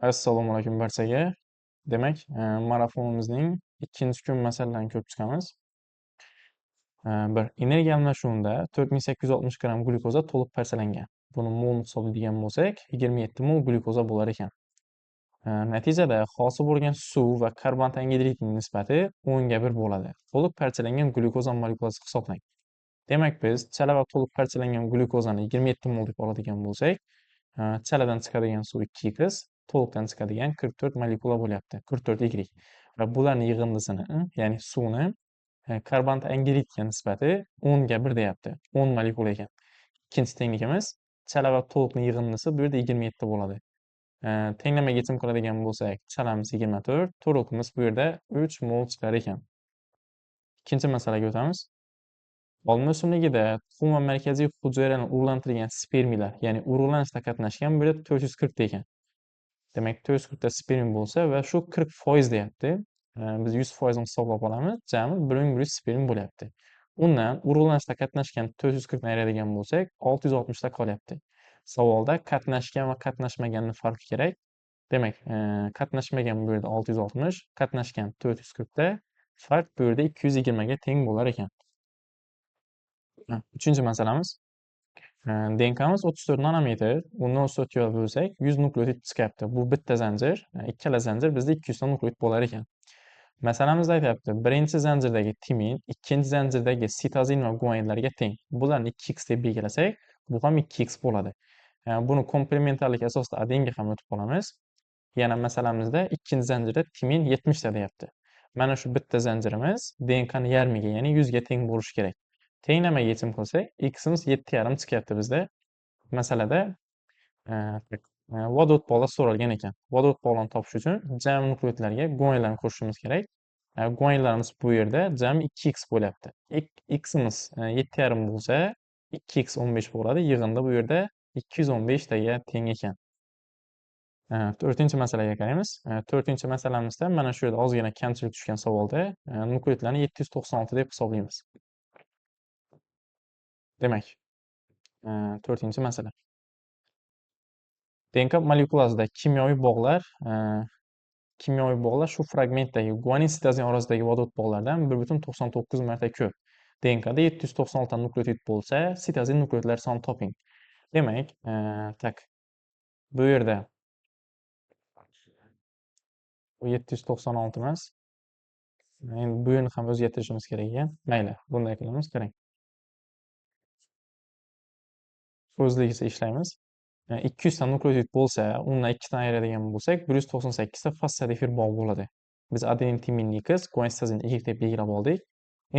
Assalomu alaykum barchaga. Demak, marafonimizning ikkinchi kun masalalarini ko'rib chiqamiz. Bir energiya almashinuvida 4860 gramm glyukoza to'liq parchalangan. Buni mol hisoblaydigan bo'lsak, 27 mol glyukoza bo'lar ekan. Natijada hosil bo'lgan suv va karbonat angidridning nisbati 10 ga 1 bo'ladi. To'liq parchalangan glyukoza molekulasi hisoblang. Demak, biz chala va to'liq parchalangan glyukozani 27 mol deb oladigan bo'lsak, chaladan chiqadigan suv 2x, to'liqdan chiqadigan 44 molekula bo'lyapti. 44 y. Va bularning yig'indisini, ya'ni suvni karbonat angidridga nisbati 10 ga 1 deyapti. 10 molekula ekan. Ikkinchi tengligimiz chala va to'liqning yig'indisi bu yerda 27 bo'ladi. Tenglamaga yechim qiladigan bo'lsak, chalamiz 24, to'liqimiz bu yerda 3 mol chiqar ekan. Ikkinchi masalaga o'tamiz. Olma o'simligida tuxum va markaziy hujayralarni urug'lantirgan spermiyalar, ya'ni urug'lanishda qatnashgan bu yerda 440 ta ekan. Demak, 440 ta sperm bo'lsa va shu 40% deyapti. Biz 100% ni hisoblab olamiz. Jami 1100 sperm bo'lyapti. Undan urug'lanishda qatnashgan 440 ni ayiradigan bo'lsak, 660 ta qolyapti. Savolda qatnashgan va qatnashmaganning farqi kerak. Demak, qatnashmagan bu yerda 660, qatnashgan 440 ta. Farq bu yerda 220 ga teng bo'lar ekan. Uchinchi masalamiz. DNK'miz 34 nanometr, undan 34 ga bo'lsak, 100 nukleotid chiqyapti. Bu bitta zanjir, ikkala zanjir bizda 200 ta nukleotid bo'lar ekan. Masalamizda aytyapti, birinchi zanjirdagi timin, ikkinchi zanjirdagi sitozin va guanidlarga teng. Bularni 2x deb belgilasak, bu ham 2x bo'ladi. Buni komplementarlik asosida adenga ham o'tib qolamiz. Yana masalamizda ikkinchi zanjirda timin 70 ta deyapti. Mana shu bitta zanjirimiz DNKning yarmiga, ya'ni 100 ga teng bo'lishi kerak. Tenglamaga yechim qilsak, x'imiz 7,5 chiqyapti bizda. Masalada vodorod bog'lar so'ralgan ekan. Vodorod bog'larni topish uchun jami nukleotidlarga guanidlarni qo'shishimiz kerak. Guanidlarimiz bu yerda jami 2x bo'lyapti. X'imiz 7,5 bo'lsa, 2x 15 bo'ladi. Yig'indi bu yerda 215 taga teng ekan. To'rtinchi masalaga qaraymiz. To'rtinchi masalamizda mana shu yerda ozgina kamchilik tushgan savolda nukleotidlarni 796 deb hisoblaymiz. Demak, to'rtinchi masala. DNK molekulasida kimyoviy bog'lar shu fragmentdagi guanin sitozin orasidagi vodorod bog'lardan 1,99 marta ko'p. DNKda 796 ta nukleotid bo'lsa, sitozin nukleotidlar sonini toping. Demak, bu yerda bu 796 emas. Endi bu yerni ham o'zgartirishimiz kerak ekan. Mayli, bunday qilamiz, qarang. O'zligicha ishlaymiz. 200 ta nukleotid bo'lsa, undan 2 tani ayiradigan bo'lsak, 198 ta fosfatdifir bog' bo'ladi. Biz adenin timinni x, guanin sitozin y deb belgilab oldik.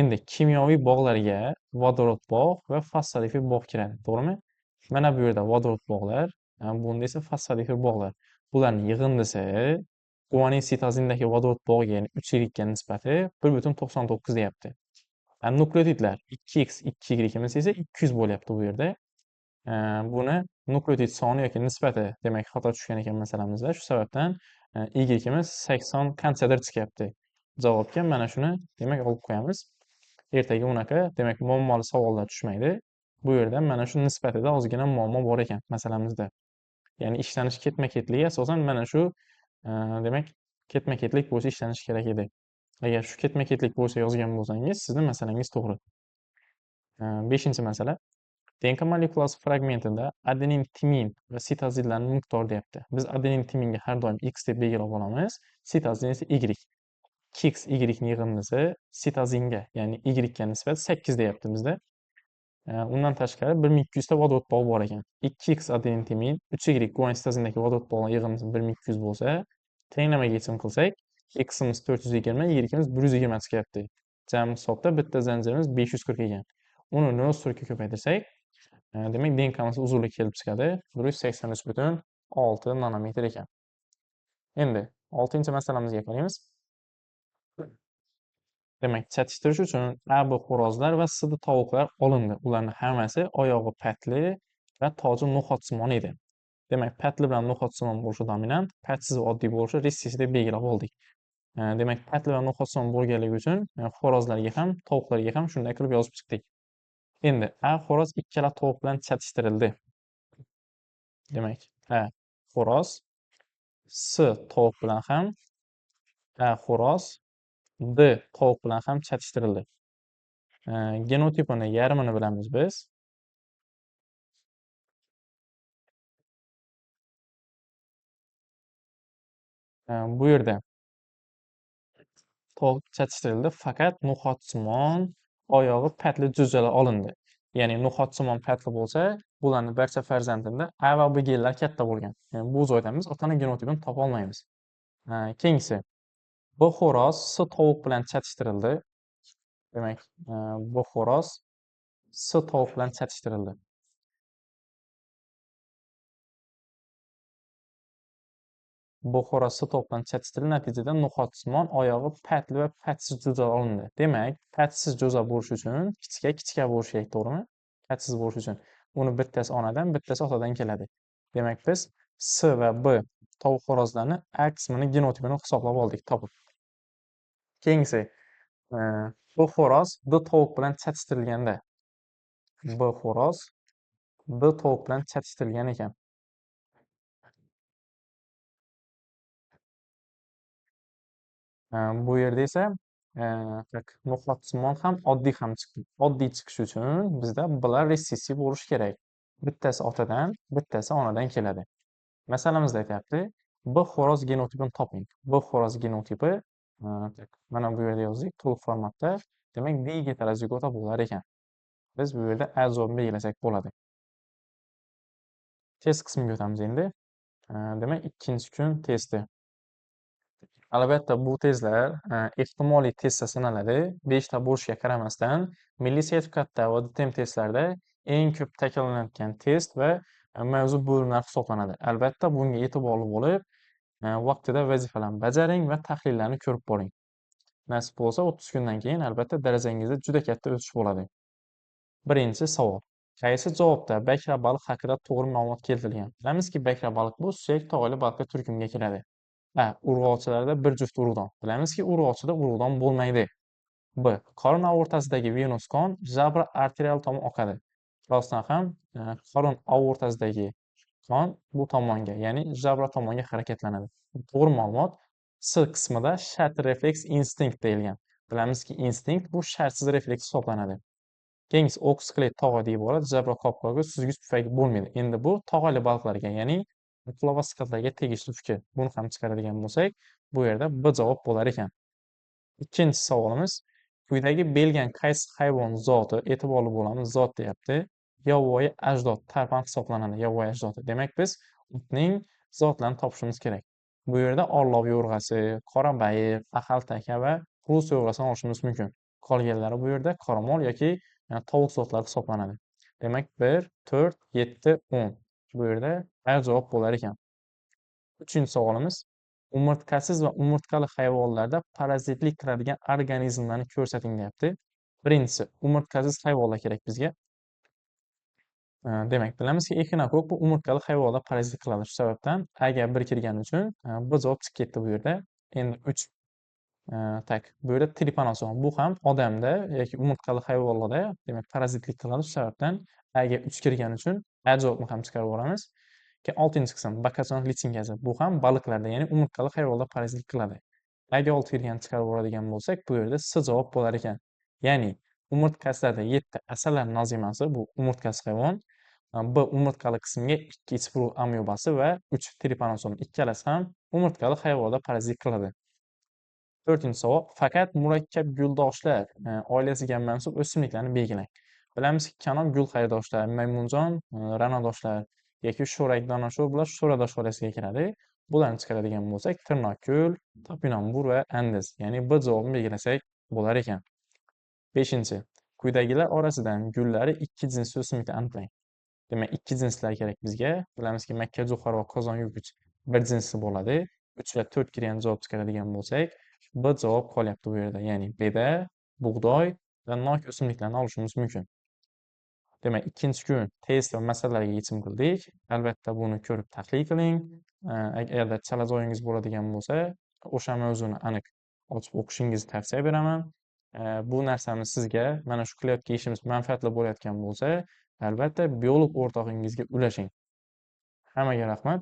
Endi kimyoviy bog'larga vodorod bog' va fosfatdifir bog' kiradi, to'g'rimi? Mana bu yerda vodorod bog'lar, bunda esa fosfatdifir bog'lar. Bularning yig'indisi guanin sitozindagi vodorod bog'iga, ya'ni 3y ga nisbati 1,99 deyapti. Nukleotidlar 2x, 2y esa 200 bo'lyapti bu yerda. Buni nukleotid soni yoki nisbati, demak, xato tushgan ekan masalamizda. Shu sababdan y-imiz 80 qanchadir chiqyapti. Javobga mana shuni, demak, olib qo'yamiz. Ertaga unaqa, demak, muammoli savollar tushmaydi. Bu yerda mana shu nisbatida ozgina muammo bor ekan masalamizda. Ya'ni ishlanish ketma-ketligi asosan mana shu, demak, ketma-ketlik bo'yicha ishlanish kerak edi. Agar shu ketma-ketlik bo'yicha yozgan bo'lsangiz, sizning masalangiz to'g'ri. 5-masala. DNK molekulasi fragmentida adenin, timin va sitozinlarning miqdori deyapti. Biz adenin, timinga har doim x deb belgilab olamiz, sitozin esa y. 2x y ning yig'indisi sitozinga, ya'ni y ga nisbat 8 deyapti bizda. Undan tashqari 1200 ta vodorod bog' bor ekan. 2x adenin, timin, 3y guanin sitozindagi vodorod bog'ning yig'indisi 1200 bo'lsa, tenglamaga yechim qilsak, x'imiz 420, y-imiz 120 chiqyapti. Jami hisobda bitta zanjirimiz 540 ekan. Uni 0,4 ga ko'paytirsak, demak, DNK'miz uzunligi kelib chiqadi 183,6 nanometr ekan. Endi 6-masalamizga qaraymiz. Demak, chatishtirish uchun AB xo'rozlar va SD tovuqlar olindi. Ularning hammasi oyog'i patli va toji no'xatsimon edi. Demak, patli bilan no'xatsimon bo'lishi dominant, patsiz oddiy bo'lishi ressesiv deb belgilab oldik. Demak, patli va no'xatsimon bo'lganligi uchun xo'rozlarga ham, tovuqlarga ham shunday qilib yozib chiqdik. Endi A xo'roz ikkala tovuq bilan chatishtirildi. Demak, A xo'roz S tovuq bilan ham, A xo'roz, D tovuq bilan ham chatishtirildi. Genotipini yarmini bilamiz biz. Bu yerda tovuq chatishtirildi, faqat no'xatsimon oyog'i patli jo'jalar olindi. Ya'ni no'xatsimon patli bo'lsa, bularni barcha farzandida A va B genlar katta bo'lgan. Yani bu joyda biz otani genotipini topa olmaymiz. Keyingisi, B xo'roz S tovuq bilan chatishtirildi. Demak, B xo'roz S tovuq bilan chatishtirildi. Bu xo'roz tovuq bilan chatishtirildi. Natijada no'xatsimon oyog'i patli va patsiz jo'ja olindi. Demak, patsiz jo'ja bo'lish uchun kichika bo'lishi kerak, to'g'rimi? Patsiz bo'lish uchun uni bittasi onadan, bittasi otadan keladi. Demak, biz S va B tovuq xo'rozlarni A qismini genotipini hisoblab oldik, topib. Keyingisi, B xo'roz D tovuq bilan chatishtirilganda, B xo'roz D tovuq bilan chatishtirilgan ekan. Bu yerda esa no'xatsimon ham oddiy ham chiqdi. Oddiy chiqish uchun bizda bular resessiv bo'lishi kerak. Bittasi otadan, bittasi onadan keladi. Masalamizda aytyapti, B xo'roz genotipini toping. B xo'roz genotipi mana bu yerda yozdik to'liq formatda. Demak, D heterozigota bo'lar ekan. Biz bu yerda A javobini belgilasak bo'ladi. Test qismiga o'tamiz endi. Demak, ikkinchi kun testi. Albatta, bu testlar ehtimoliy testda sanaladi. 5 ta bo'lishiga qaramasdan, milliy sertifikatda va DTM testlarda eng ko'p takrorlanayotgan test va mavzu bo'limlari hisoblanadi. Albatta, bunga e'tiborli bo'lib, vaqtida vazifalarni bajaring va tahlillarni ko'rib boring. Nasib bo'lsa, 30 kundan keyin albatta darajangizda juda katta o'sish bo'ladi. Birinchi savol. Qaysi javobda bakra baliq haqida to'g'ri ma'lumot keltirilgan? Bilamizki, bakra baliq bu suyak tog'li baliqqa turkumga kiradi. A. Urg'ochilarda bir juft urug'don. Bilamizki, urg'ochida urug'don bo'lmaydi. B. Qorin aortasidagi venöz qon jabra arterial tomon oqadi. Rostdan ham qorin aortasidagi qon bu tomonga, ya'ni jabra tomonga harakatlanadi. To'g'ri ma'lumot. S qismida shart refleks instinkt deyilgan. Bilamizki, instinkt bu shartsiz refleks hisoblanadi. Keyingisi oksiklet tog'a deb iborat jabra qopqog'i suzgich pufagi bo'lmaydi. Endi bu tog'ali baliqlarga, ya'ni akulavatskatlarga tegishli fikr. Buni ham chiqaradigan bo'lsak, bu yerda B javob bo'lar ekan. Ikkinchi savolimiz, quyidagi belgilan qaysi hayvon zoti, e'tiborli bo'lamiz, zot deyapti, yovvoyi ajdod tarpan hisoblanadi, yovvoyi ajdodi. Demak, biz otning zotlarini topishimiz kerak. Bu yerda orlov yo'rg'asi, qora bayiq, axaltaka va rus yo'rg'asini olishimiz mumkin. Qolganlari bu yerda qoramol yoki tovuq zotlari hisoblanadi. Demak, 1, 4, 7, 10. Bu yerda A javob bo'lar ekan. Uchinchi savolimiz, umurtkasiz va umurtkali hayvonlarda parazitlik qiladigan organizmlarni ko'rsating deyapti. Birinchisi, umurtkasiz hayvonlar kerak bizga. Demak, bilamizki, echinokok bu umurtkali hayvonlar parazit qiladi. Shu sababdan A ga 1 kirgani uchun bu javob chiqib ketdi bu yerda. Endi 3. Bu yerda tripanoson. Bu ham odamda yoki umurtkali hayvonlarda, demak, parazitlik qiladi. Shu sababdan A ga 3 kirgani uchun A javobini ham chiqarib yuboramiz. 6-qism bakazon litsingazi. Bu ham baliqlarda, ya'ni umurtkali hayvonlar parazitlik qiladi. A ga 6 kirgani chiqarib yuboradigan bo'lsak, bu yerda S javob bo'lar ekan. Ya'ni umurtkasilarda 7 asalari nozimasi, bu umurtkasiz hayvon. B umurtkali qismga 2 ichpuru amebasi va 3 tripanoson. Ikkalasi ham umurtkali hayvonlarda parazitlik qiladi. 4-savol. Faqat murakkab guldoshlar oilasiga mansub o'simliklarni belgilang. Bilamizki, kanom gul xayrdoshlar, maymunjon, ra'nodoshlar yoki sho'rak donashur bular sho'radosh oilasiga kiradi. Bularni chiqaradigan bo'lsak, tirnoqgul, topinambur va andiz. Ya'ni B javobini belgilasak bo'lar ekan. 5. Quyidagilar orasidan gullari 2 jinsli o'simlikni aniqlang. Demak, 2 jinslar kerak bizga. Bilamizki, makkajo'xori va qozonyugich bir jinsli bo'ladi. 3 va 4 kirgan javob chiqaradigan bo'lsak, B javob qolyapti bu yerda. Ya'ni beda, bug'doy va nok o'simliklarini olishimiz mumkin. Demak, ikkinchi kun test va masalalarga yechim qildik. Albatta, buni ko'rib tahlil qiling. Agarda chala joyingiz bo'ladigan bo'lsa, o'sha mavzuni aniq ochib o'qishingizni tavsiya beraman. Bu narsani sizga mana shu qilayotgan ishimiz manfaatli bo'layotgan bo'lsa, albatta biolog o'rtog'ingizga ulashing. Hammaga rahmat.